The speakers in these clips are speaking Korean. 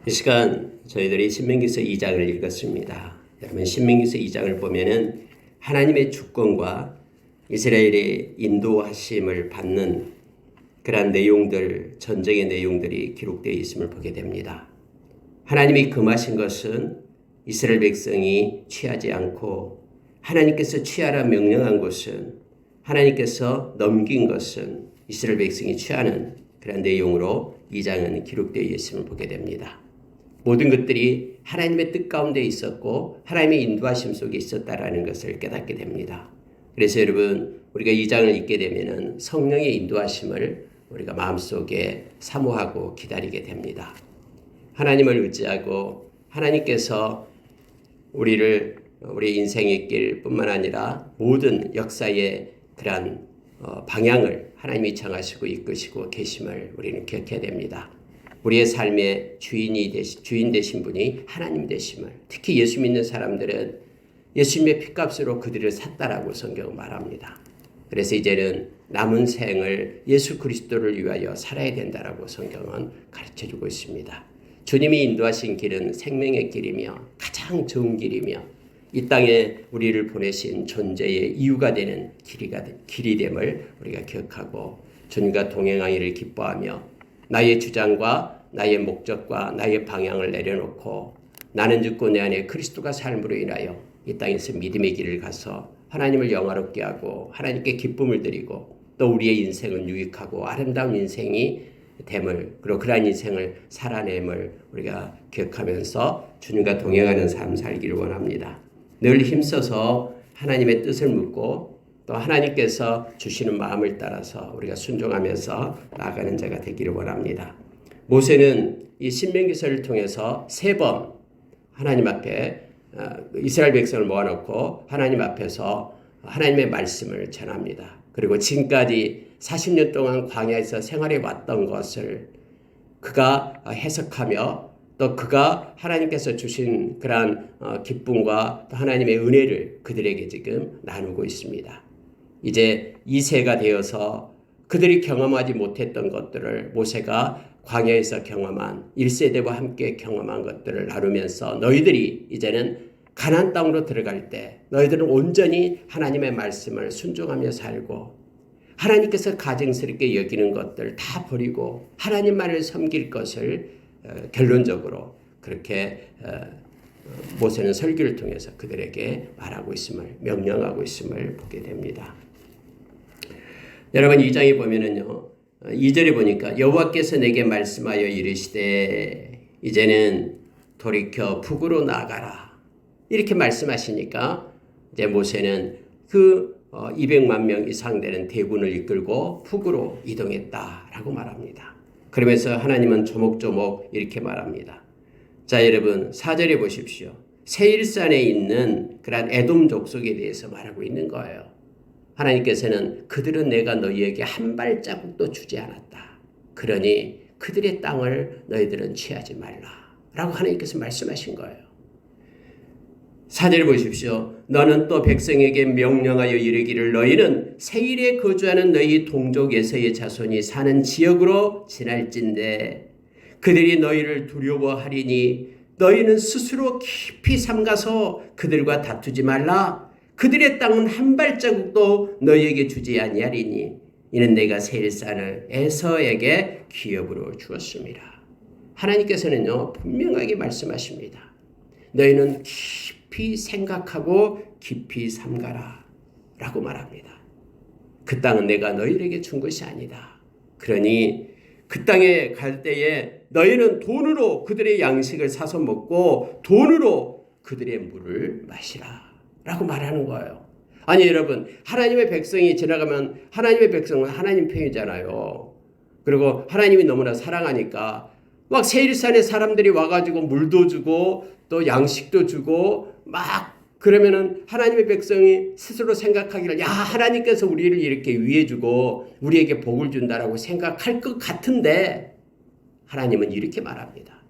이 시간 저희들이 신명기서 2장을 읽었습니다. 여러분 신명기서 2장을 보면은 하나님의 주권과 이스라엘의 인도하심을 받는 그러한 내용들, 전쟁의 내용들이 기록되어 있음을 보게 됩니다. 하나님이 금하신 것은 이스라엘 백성이 취하지 않고 하나님께서 취하라 명령한 것은 하나님께서 넘긴 것은 이스라엘 백성이 취하는 그런 내용으로 2장은 기록되어 있음을 보게 됩니다. 모든 것들이 하나님의 뜻 가운데 있었고 하나님의 인도하심 속에 있었다라는 것을 깨닫게 됩니다. 그래서 여러분 우리가 2장을 읽게 되면은 성령의 인도하심을 우리가 마음속에 사모하고 기다리게 됩니다. 하나님을 의지하고 하나님께서 우리를 우리 인생의 길뿐만 아니라 모든 역사의 그러한 방향을 하나님이 정하시고 이끄시고 계심을 우리는 기억해야 됩니다. 우리의 삶의 주인 되신 분이 하나님 되심을, 특히 예수 믿는 사람들은 예수님의 피값으로 그들을 샀다라고 성경은 말합니다. 그래서 이제는 남은 생을 예수 그리스도를 위하여 살아야 된다라고 성경은 가르쳐주고 있습니다. 주님이 인도하신 길은 생명의 길이며 가장 좋은 길이며 이 땅에 우리를 보내신 존재의 이유가 되는 길이 됨을 우리가 기억하고 주님과 동행하기를 기뻐하며 나의 주장과 나의 목적과 나의 방향을 내려놓고 나는 죽고 내 안에 그리스도가 삶으로 인하여 이 땅에서 믿음의 길을 가서 하나님을 영화롭게 하고 하나님께 기쁨을 드리고 또 우리의 인생은 유익하고 아름다운 인생이 됨을, 그리고 그러한 인생을 살아냄을 우리가 기억하면서 주님과 동행하는 삶 살기를 원합니다. 늘 힘써서 하나님의 뜻을 묻고 또 하나님께서 주시는 마음을 따라서 우리가 순종하면서 나아가는 자가 되기를 원합니다. 모세는 이 신명기서를 통해서 3번 하나님 앞에 이스라엘 백성을 모아놓고 하나님 앞에서 하나님의 말씀을 전합니다. 그리고 지금까지 40년 동안 광야에서 생활해 왔던 것을 그가 해석하며 또 그가 하나님께서 주신 그러한 기쁨과 또 하나님의 은혜를 그들에게 지금 나누고 있습니다. 이제 2세가 되어서 그들이 경험하지 못했던 것들을 모세가 광야에서 경험한 1세대와 함께 경험한 것들을 나누면서 너희들이 이제는 가나안 땅으로 들어갈 때 너희들은 온전히 하나님의 말씀을 순종하며 살고 하나님께서 가증스럽게 여기는 것들 다 버리고 하나님만을 섬길 것을 결론적으로 그렇게 모세는 설교를 통해서 그들에게 말하고 있음을, 명령하고 있음을 보게 됩니다. 여러분 2장에 보면은요, 2절에 보니까 여호와께서 내게 말씀하여 이르시되 이제는 돌이켜 북으로 나가라 이렇게 말씀하시니까 이제 모세는 그 200만 명 이상 되는 대군을 이끌고 북으로 이동했다라고 말합니다. 그러면서 하나님은 조목조목 이렇게 말합니다. 자, 여러분 4절에 보십시오. 세일산에 있는 그런 에돔 족속에 대해서 말하고 있는 거예요. 하나님께서는 그들은 내가 너희에게 한 발자국도 주지 않았다. 그러니 그들의 땅을 너희들은 취하지 말라. 라고 하나님께서 말씀하신 거예요. 4절 보십시오. 너는 또 백성에게 명령하여 이르기를 너희는 세일에 거주하는 너희 동족에서의 자손이 사는 지역으로 지날진대 그들이 너희를 두려워하리니 너희는 스스로 깊이 삼가서 그들과 다투지 말라. 그들의 땅은 한 발자국도 너희에게 주지 아니하리니 이는 내가 세일산을 에서에게 기업으로 주었습니다. 하나님께서는요 분명하게 말씀하십니다. 너희는 깊이 생각하고 깊이 삼가라 라고 말합니다. 그 땅은 내가 너희에게 준 것이 아니다. 그러니 그 땅에 갈 때에 너희는 돈으로 그들의 양식을 사서 먹고 돈으로 그들의 물을 마시라 라고 말하는 거예요. 아니 여러분 하나님의 백성이 지나가면 하나님의 백성은 하나님 편이잖아요. 그리고 하나님이 너무나 사랑하니까 막 세일산에 사람들이 와가지고 물도 주고 또 양식도 주고 막 그러면은 하나님의 백성이 스스로 생각하기를 야 하나님께서 우리를 이렇게 위해주고 우리에게 복을 준다라고 생각할 것 같은데 하나님은 이렇게 말합니다.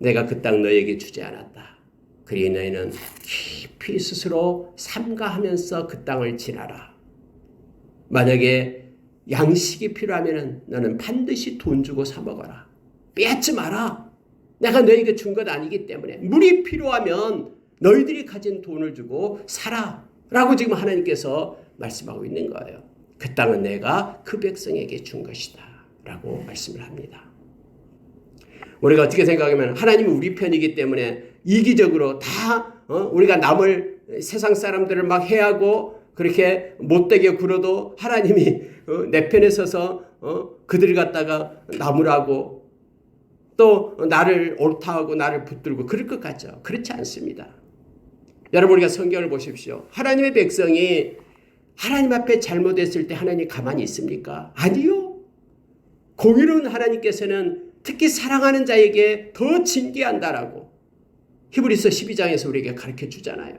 내가 그 땅 너에게 주지 않았다. 그리 너희는 깊이 스스로 삼가하면서 그 땅을 지나라. 만약에 양식이 필요하면 너는 반드시 돈 주고 사 먹어라. 빼앗지 마라. 내가 너에게 준 것 아니기 때문에 물이 필요하면 너희들이 가진 돈을 주고 사라 라고 지금 하나님께서 말씀하고 있는 거예요. 그 땅은 내가 그 백성에게 준 것이다 라고 말씀을 합니다. 우리가 어떻게 생각하면 하나님은 우리 편이기 때문에 이기적으로 다 우리가 남을 세상 사람들을 막 해하고 그렇게 못되게 굴어도 하나님이 내 편에 서서 그들을 갖다가 나무라고 또 나를 옳다하고 나를 붙들고 그럴 것 같죠. 그렇지 않습니다. 여러분 우리가 성경을 보십시오. 하나님의 백성이 하나님 앞에 잘못했을 때 하나님이 가만히 있습니까? 아니요. 공의로운 하나님께서는 특히 사랑하는 자에게 더 징계한다라고 히브리서 12장에서 우리에게 가르쳐 주잖아요.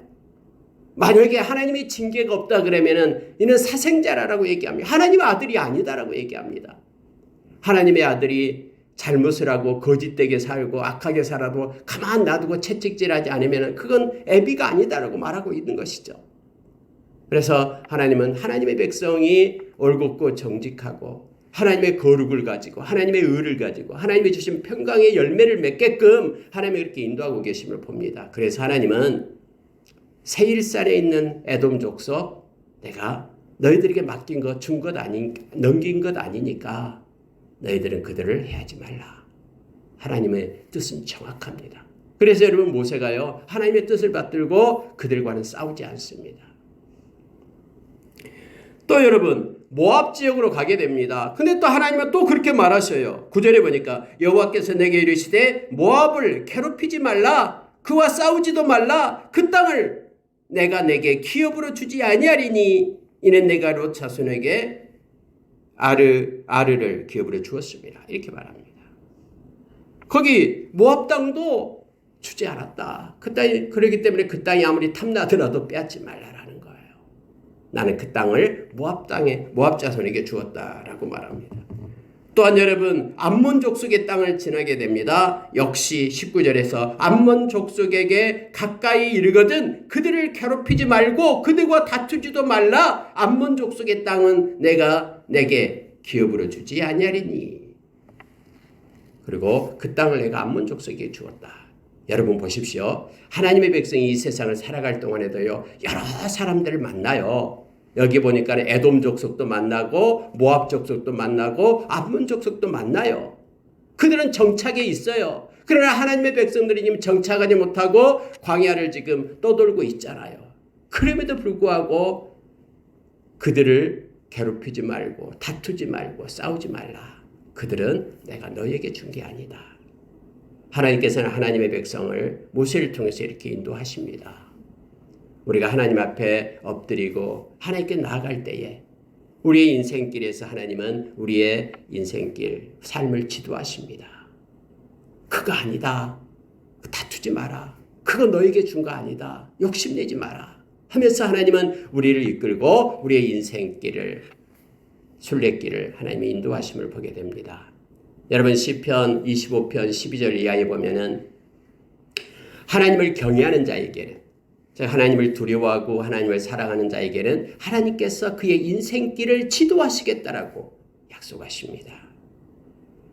만약에 하나님의 징계가 없다 그러면은 이는 사생자라고 얘기합니다. 하나님의 아들이 아니다라고 얘기합니다. 하나님의 아들이 잘못을 하고 거짓되게 살고 악하게 살아도 가만 놔두고 채찍질하지 않으면 그건 애비가 아니다라고 말하고 있는 것이죠. 그래서 하나님은 하나님의 백성이 올곧고 정직하고 하나님의 거룩을 가지고 하나님의 의를 가지고 하나님이 주신 평강의 열매를 맺게끔 하나님이 그렇게 인도하고 계심을 봅니다. 그래서 하나님은 세일산에 있는 에돔 족속 내가 너희들에게 맡긴 것 준 것 아닌 넘긴 것 아니니까 너희들은 그들을 해하지 말라. 하나님의 뜻은 정확합니다. 그래서 여러분 모세가요 하나님의 뜻을 받들고 그들과는 싸우지 않습니다. 또 여러분 모압 지역으로 가게 됩니다. 근데 또 하나님은 또 그렇게 말하셔요. 9절에 보니까 여호와께서 내게 이르시되 모압을 괴롭히지 말라. 그와 싸우지도 말라. 그 땅을 내가 내게 기업으로 주지 아니하리니 이는 내가 롯 자손에게 아르를 기업으로 주었습니다. 이렇게 말합니다. 거기 모압 땅도 주지 않았다. 그 땅이 그렇기 때문에 그 땅이 아무리 탐나더라도 빼앗지 말라라는 거예요. 나는 그 땅을 모압 자손에게 주었다라고 말합니다. 또한 여러분 암몬 족속의 땅을 지나게 됩니다. 역시 19절에서 암몬 족속에게 가까이 이르거든 그들을 괴롭히지 말고 그들과 다투지도 말라. 암몬 족속의 땅은 내가 내게 기업으로 주지 아니하리니. 그리고 그 땅을 내가 암몬 족속에게 주었다. 여러분 보십시오. 하나님의 백성이 이 세상을 살아갈 동안에도요 여러 사람들을 만나요. 여기 보니까 에돔 족속도 만나고 모압 족속도 만나고 암몬 족속도 만나요. 그들은 정착에 있어요. 그러나 하나님의 백성들이 지금 정착하지 못하고 광야를 지금 떠돌고 있잖아요. 그럼에도 불구하고 그들을 괴롭히지 말고 다투지 말고 싸우지 말라. 그들은 내가 너에게 준 게 아니다. 하나님께서는 하나님의 백성을 모세를 통해서 이렇게 인도하십니다. 우리가 하나님 앞에 엎드리고 하나님께 나아갈 때에 우리의 인생길에서 하나님은 우리의 인생길, 삶을 지도하십니다. 그거 아니다. 다투지 마라. 그거 너에게 준 거 아니다. 욕심내지 마라. 하면서 하나님은 우리를 이끌고 우리의 인생길을, 순례길을 하나님이 인도하심을 보게 됩니다. 여러분 시편 25편 12절 이하에 보면은 하나님을 경외하는 자에게는 하나님을 두려워하고 하나님을 사랑하는 자에게는 하나님께서 그의 인생길을 지도하시겠다라고 약속하십니다.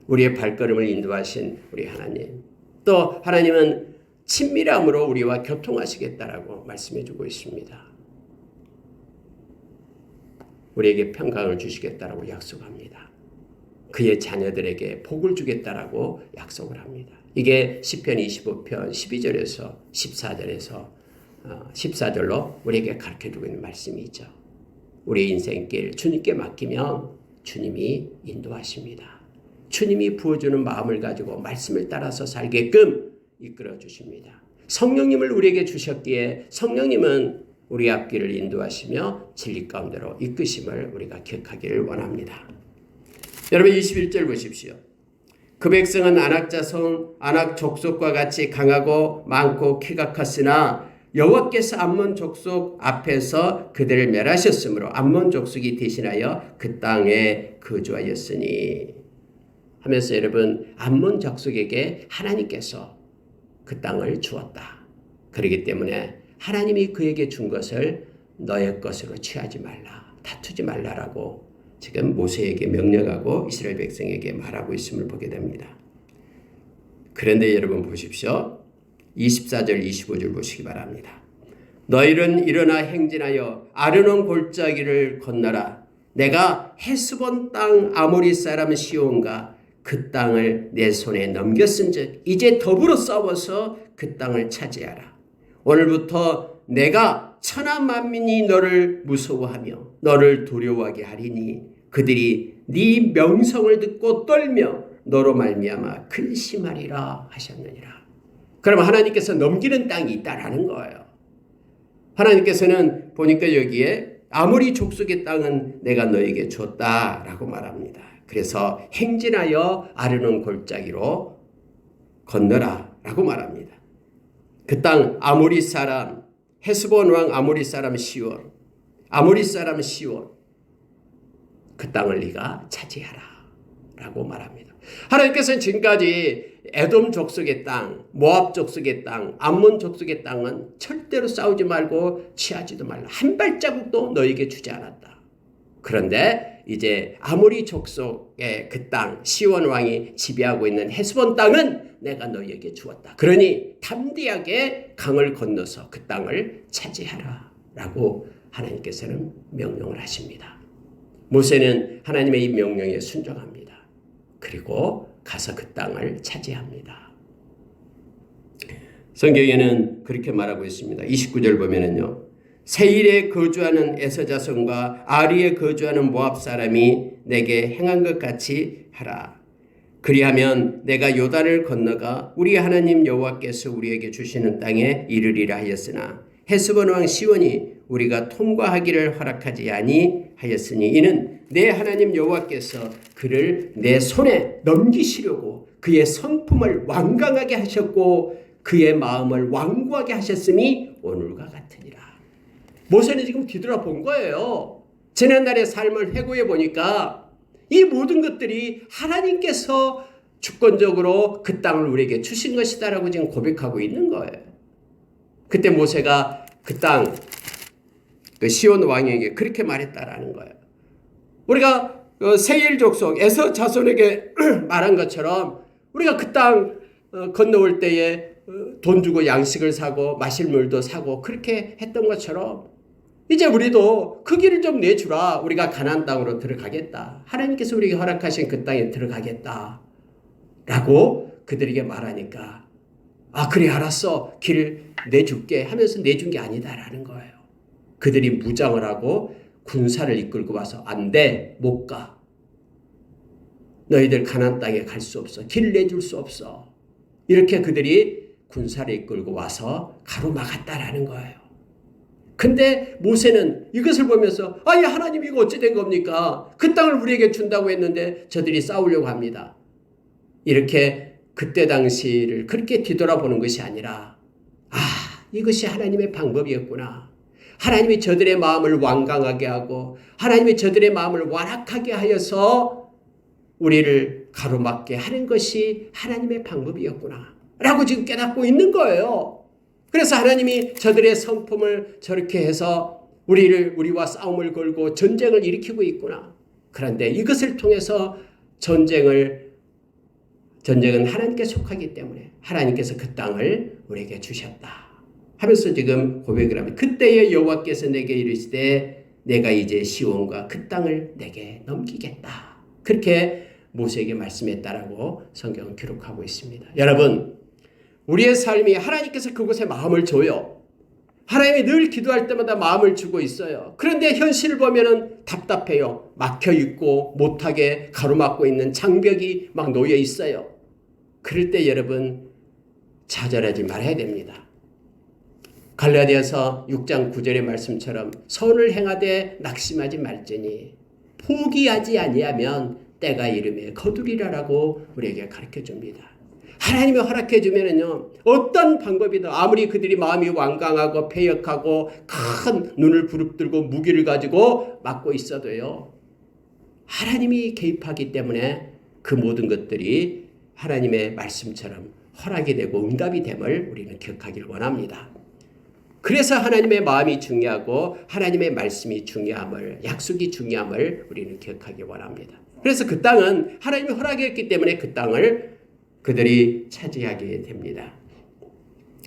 우리의 발걸음을 인도하신 우리 하나님. 또 하나님은 친밀함으로 우리와 교통하시겠다라고 말씀해주고 있습니다. 우리에게 평강을 주시겠다라고 약속합니다. 그의 자녀들에게 복을 주겠다라고 약속을 합니다. 이게 시편 25편 12절에서 14절로 우리에게 가르쳐주고 있는 말씀이죠. 우리의 인생길 주님께 맡기면 주님이 인도하십니다. 주님이 부어주는 마음을 가지고 말씀을 따라서 살게끔 이끌어 주십니다. 성령님을 우리에게 주셨기에 성령님은 우리 앞길을 인도하시며 진리 가운데로 이끄심을 우리가 기억하기를 원합니다. 여러분 21절 보십시오. 그 백성은 아낙 자손 아낙 족속과 같이 강하고 많고 키가 컸으나 여호와께서 암몬 족속 앞에서 그들을 멸하셨으므로 암몬 족속이 대신하여 그 땅에 거주하였으니 하면서 여러분 암몬 족속에게 하나님께서 그 땅을 주었다. 그렇기 때문에 하나님이 그에게 준 것을 너의 것으로 취하지 말라. 다투지 말라라고 지금 모세에게 명령하고 이스라엘 백성에게 말하고 있음을 보게 됩니다. 그런데 여러분 보십시오. 24절 25절 보시기 바랍니다. 너희는 일어나 행진하여 아르논 골짜기를 건너라. 내가 헤스본 땅 아모리 사람 시온과 그 땅을 내 손에 넘겼은즉 이제 더불어 싸워서 그 땅을 차지하라. 오늘부터 내가 천하 만민이 너를 무서워하며 너를 두려워하게 하리니 그들이 네 명성을 듣고 떨며 너로 말미암아 근심하리라 하셨느니라. 그럼 하나님께서 넘기는 땅이 있다라는 거예요. 하나님께서는 보니까 여기에 아모리 족속의 땅은 내가 너에게 줬다라고 말합니다. 그래서 행진하여 아르논 골짜기로 건너라 라고 말합니다. 그 땅 아모리 사람 헤스본 왕 아모리 사람 시온 그 땅을 네가 차지하라 라고 말합니다. 하나님께서는 지금까지 에돔 족속의 땅, 모압 족속의 땅, 암몬 족속의 땅은 절대로 싸우지 말고 취하지도 말라. 한 발자국도 너에게 주지 않았다. 그런데 이제 아모리 족속의 그 땅, 시온 왕이 지배하고 있는 헤스본 땅은 내가 너에게 주었다. 그러니 담대하게 강을 건너서 그 땅을 차지하라 라고 하나님께서는 명령을 하십니다. 모세는 하나님의 이 명령에 순종합니다. 그리고 가서 그 땅을 차지합니다. 성경에는 그렇게 말하고 있습니다. 29절 보면은요. 세일에 거주하는 에서 자손과 아리에 거주하는 모압 사람이 내게 행한 것 같이 하라. 그리하면 내가 요단을 건너가 우리 하나님 여호와께서 우리에게 주시는 땅에 이르리라 하였으나 헤스본 왕 시온이 우리가 통과하기를 허락하지 아니하였으니 이는 내 하나님 여호와께서 그를 내 손에 넘기시려고 그의 성품을 완강하게 하셨고 그의 마음을 완고하게 하셨으니 오늘과 같으니라. 모세는 지금 뒤돌아본 거예요. 지난날의 삶을 회고해 보니까 이 모든 것들이 하나님께서 주권적으로 그 땅을 우리에게 주신 것이다라고 지금 고백하고 있는 거예요. 그때 모세가 그 땅, 그 시온 왕에게 그렇게 말했다라는 거예요. 우리가 세일 족속 에서 자손에게 말한 것처럼 우리가 그 땅 건너올 때에 돈 주고 양식을 사고 마실 물도 사고 그렇게 했던 것처럼 이제 우리도 그 길을 좀 내주라. 우리가 가나안 땅으로 들어가겠다. 하나님께서 우리에게 허락하신 그 땅에 들어가겠다. 라고 그들에게 말하니까 아 그래 알았어. 길 내줄게 하면서 내준 게 아니다라는 거예요. 그들이 무장을 하고 군사를 이끌고 와서 안 돼. 못 가. 너희들 가나안 땅에 갈 수 없어. 길 내줄 수 없어. 이렇게 그들이 군사를 이끌고 와서 가로막았다라는 거예요. 근데 모세는 이것을 보면서 아니 하나님 이거 어찌 된 겁니까? 그 땅을 우리에게 준다고 했는데 저들이 싸우려고 합니다. 이렇게 그때 당시를 그렇게 뒤돌아보는 것이 아니라 아 이것이 하나님의 방법이었구나. 하나님이 저들의 마음을 완강하게 하고 하나님이 저들의 마음을 완악하게 하여서 우리를 가로막게 하는 것이 하나님의 방법이었구나 라고 지금 깨닫고 있는 거예요. 그래서 하나님이 저들의 성품을 저렇게 해서 우리와 싸움을 걸고 전쟁을 일으키고 있구나. 그런데 이것을 통해서 전쟁은 하나님께 속하기 때문에 하나님께서 그 땅을 우리에게 주셨다 하면서 지금 고백을 합니다. 그때의 여호와께서 내게 이르시되 내가 이제 시온과 그 땅을 내게 넘기겠다. 그렇게 모세에게 말씀했다라고 성경은 기록하고 있습니다. 여러분 우리의 삶이 하나님께서 그곳에 마음을 줘요. 하나님이 늘 기도할 때마다 마음을 주고 있어요. 그런데 현실을 보면은 답답해요. 막혀 있고 못하게 가로막고 있는 장벽이 막 놓여 있어요. 그럴 때 여러분 좌절하지 말아야 됩니다. 갈라디아서 6장 9절의 말씀처럼 선을 행하되 낙심하지 말지니 포기하지 아니하면 때가 이름에 거두리라라고 우리에게 가르쳐 줍니다. 하나님이 허락해 주면은요 어떤 방법이든 아무리 그들이 마음이 완강하고 패역하고 큰 눈을 부릅뜨고 무기를 가지고 막고 있어도요 하나님이 개입하기 때문에 그 모든 것들이 하나님의 말씀처럼 허락이 되고 응답이 됨을 우리는 기억하기를 원합니다. 그래서 하나님의 마음이 중요하고 하나님의 말씀이 중요함을 약속이 중요함을 우리는 기억하기 원합니다. 그래서 그 땅은 하나님이 허락했기 때문에 그 땅을 그들이 차지하게 됩니다.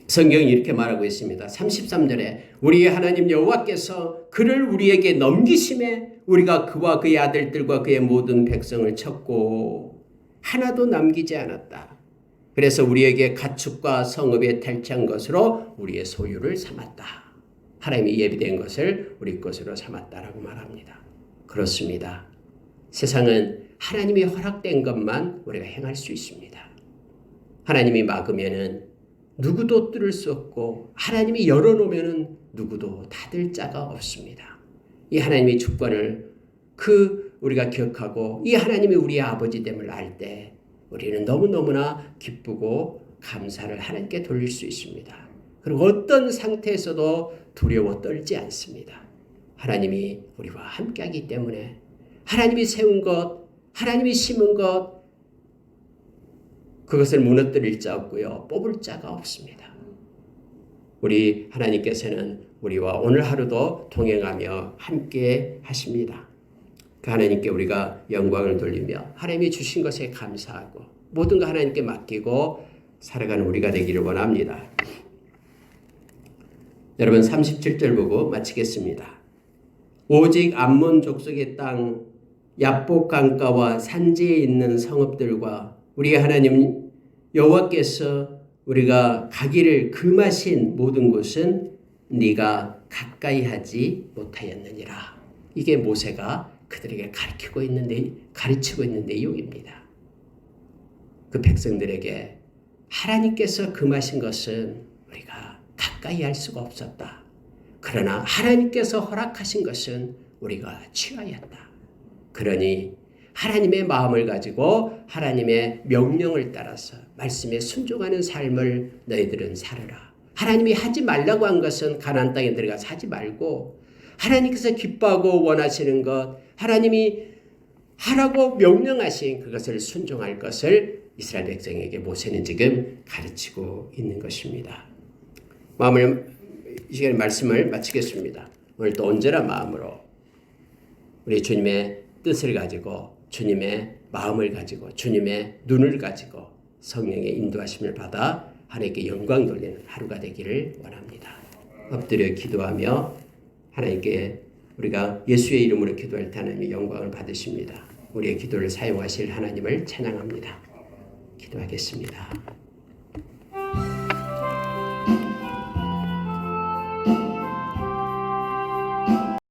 성경이 이렇게 말하고 있습니다. 33절에 우리의 하나님 여호와께서 그를 우리에게 넘기심에 우리가 그와 그의 아들들과 그의 모든 백성을 쳤고 하나도 남기지 않았다. 그래서 우리에게 가축과 성읍에 탈취한 것으로 우리의 소유를 삼았다. 하나님이 예비된 것을 우리 것으로 삼았다라고 말합니다. 그렇습니다. 세상은 하나님이 허락된 것만 우리가 행할 수 있습니다. 하나님이 막으면은 누구도 뚫을 수 없고 하나님이 열어놓으면은 누구도 닫을 자가 없습니다. 이 하나님의 주권을 우리가 기억하고 이 하나님이 우리의 아버지됨을 알 때 우리는 너무너무나 기쁘고 감사를 하나님께 돌릴 수 있습니다. 그리고 어떤 상태에서도 두려워 떨지 않습니다. 하나님이 우리와 함께하기 때문에 하나님이 세운 것, 하나님이 심은 것 그것을 무너뜨릴 자 없고요. 뽑을 자가 없습니다. 우리 하나님께서는 우리와 오늘 하루도 동행하며 함께 하십니다. 그 하나님께 우리가 영광을 돌리며 하나님이 주신 것에 감사하고 모든 거 하나님께 맡기고 살아가는 우리가 되기를 원합니다. 여러분 37절 보고 마치겠습니다. 오직 암몬 족속의 땅 야복 강가와 산지에 있는 성읍들과 우리 하나님 여호와께서 우리가 가기를 금하신 모든 곳은 네가 가까이 하지 못하였느니라. 이게 모세가 그들에게 가르치고 있는 내용입니다. 그 백성들에게 하나님께서 금하신 것은 우리가 가까이 할 수가 없었다. 그러나 하나님께서 허락하신 것은 우리가 취하였다. 그러니 하나님의 마음을 가지고 하나님의 명령을 따라서 말씀에 순종하는 삶을 너희들은 살아라. 하나님이 하지 말라고 한 것은 가나안 땅에 들어가서 하지 말고 하나님께서 기뻐하고 원하시는 것, 하나님이 하라고 명령하신 그것을 순종할 것을 이스라엘 백성에게 모세는 지금 가르치고 있는 것입니다. 이 시간에 말씀을 마치겠습니다. 오늘 또 온전한 마음으로 우리 주님의 뜻을 가지고 주님의 마음을 가지고 주님의 눈을 가지고 성령의 인도하심을 받아 하나님께 영광 돌리는 하루가 되기를 원합니다. 엎드려 기도하며 하나님께 우리가 예수의 이름으로 기도할 때 하나님의 영광을 받으십니다. 우리의 기도를 사용하실 하나님을 찬양합니다. 기도하겠습니다.